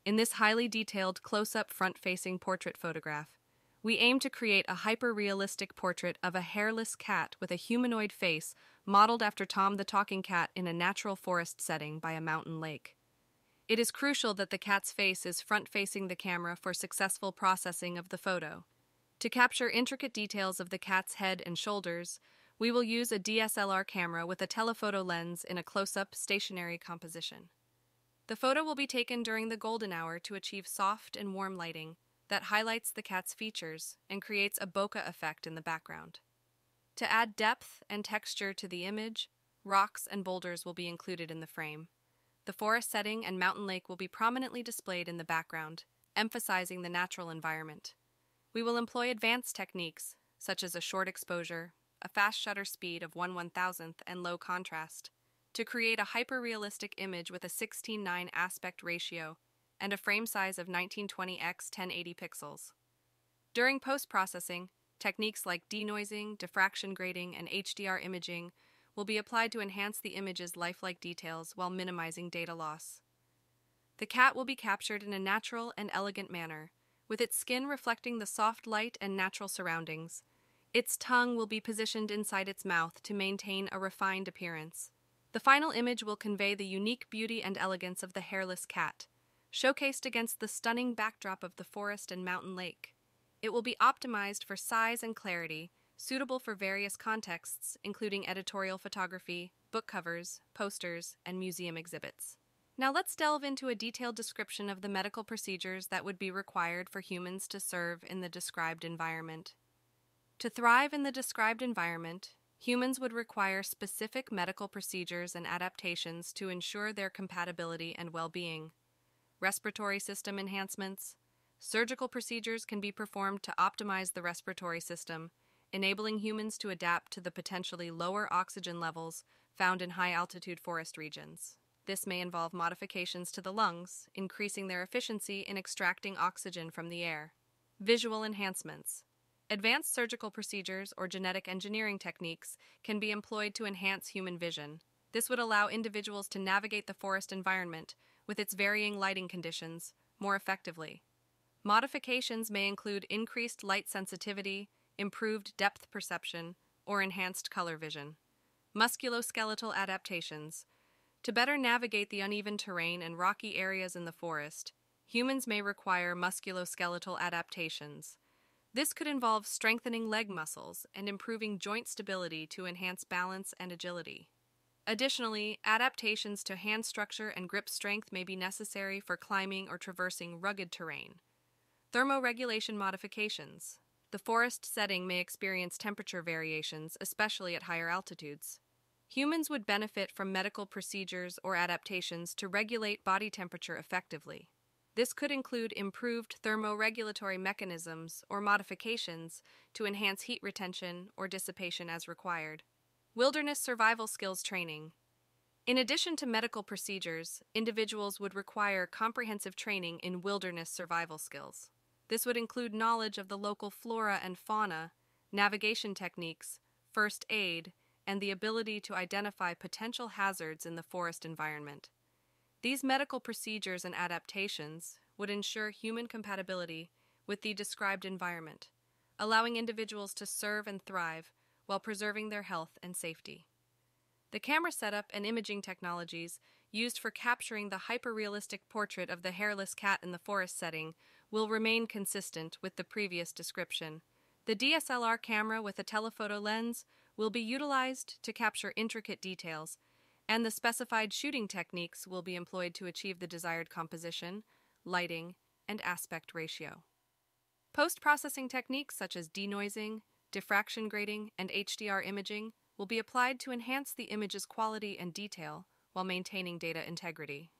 In this highly detailed, close-up front-facing portrait photograph, we aim to create a hyper-realistic portrait of a hairless cat with a humanoid face modeled after Tom the talking cat in a natural forest setting by a mountain lake. It is crucial that the cat's face is front-facing the camera for successful processing of the photo. To capture intricate details of the cat's head and shoulders, we will use a DSLR camera with a telephoto lens in a close-up stationary composition. The photo will be taken during the golden hour to achieve soft and warm lighting that highlights the cat's features and creates a bokeh effect in the background. To add depth and texture to the image, rocks and boulders will be included in the frame. The forest setting and mountain lake will be prominently displayed in the background, emphasizing the natural environment. We will employ advanced techniques, such as a short exposure, a fast shutter speed of 1/1000th, and low contrast, to create a hyper-realistic image with a 16:9 aspect ratio and a frame size of 1920 x 1080 pixels. During post-processing, techniques like denoising, diffraction grading, and HDR imaging will be applied to enhance the image's lifelike details while minimizing data loss. The cat will be captured in a natural and elegant manner, with its skin reflecting the soft light and natural surroundings. Its tongue will be positioned inside its mouth to maintain a refined appearance. The final image will convey the unique beauty and elegance of the hairless cat, showcased against the stunning backdrop of the forest and mountain lake. It will be optimized for size and clarity, suitable for various contexts, including editorial photography, book covers, posters, and museum exhibits. Now let's delve into a detailed description of the medical procedures that would be required for humans to serve in the described environment. To thrive in the described environment, humans would require specific medical procedures and adaptations to ensure their compatibility and well-being. Respiratory system enhancements. Surgical procedures can be performed to optimize the respiratory system, enabling humans to adapt to the potentially lower oxygen levels found in high-altitude forest regions. This may involve modifications to the lungs, increasing their efficiency in extracting oxygen from the air. Visual enhancements. Advanced surgical procedures or genetic engineering techniques can be employed to enhance human vision. This would allow individuals to navigate the forest environment with its varying lighting conditions more effectively. Modifications may include increased light sensitivity, improved depth perception, or enhanced color vision. Musculoskeletal adaptations. To better navigate the uneven terrain and rocky areas in the forest, humans may require musculoskeletal adaptations. This could involve strengthening leg muscles and improving joint stability to enhance balance and agility. Additionally, adaptations to hand structure and grip strength may be necessary for climbing or traversing rugged terrain. Thermoregulation modifications. The forest setting may experience temperature variations, especially at higher altitudes. Humans would benefit from medical procedures or adaptations to regulate body temperature effectively. This could include improved thermoregulatory mechanisms or modifications to enhance heat retention or dissipation as required. Wilderness survival skills training. In addition to medical procedures, individuals would require comprehensive training in wilderness survival skills. This would include knowledge of the local flora and fauna, navigation techniques, first aid, and the ability to identify potential hazards in the forest environment. These medical procedures and adaptations would ensure human compatibility with the described environment, allowing individuals to serve and thrive while preserving their health and safety. The camera setup and imaging technologies used for capturing the hyperrealistic portrait of the hairless cat in the forest setting will remain consistent with the previous description. The DSLR camera with a telephoto lens will be utilized to capture intricate details, and the specified shooting techniques will be employed to achieve the desired composition, lighting, and aspect ratio. Post-processing techniques such as denoising, diffraction grading, and HDR imaging will be applied to enhance the image's quality and detail while maintaining data integrity.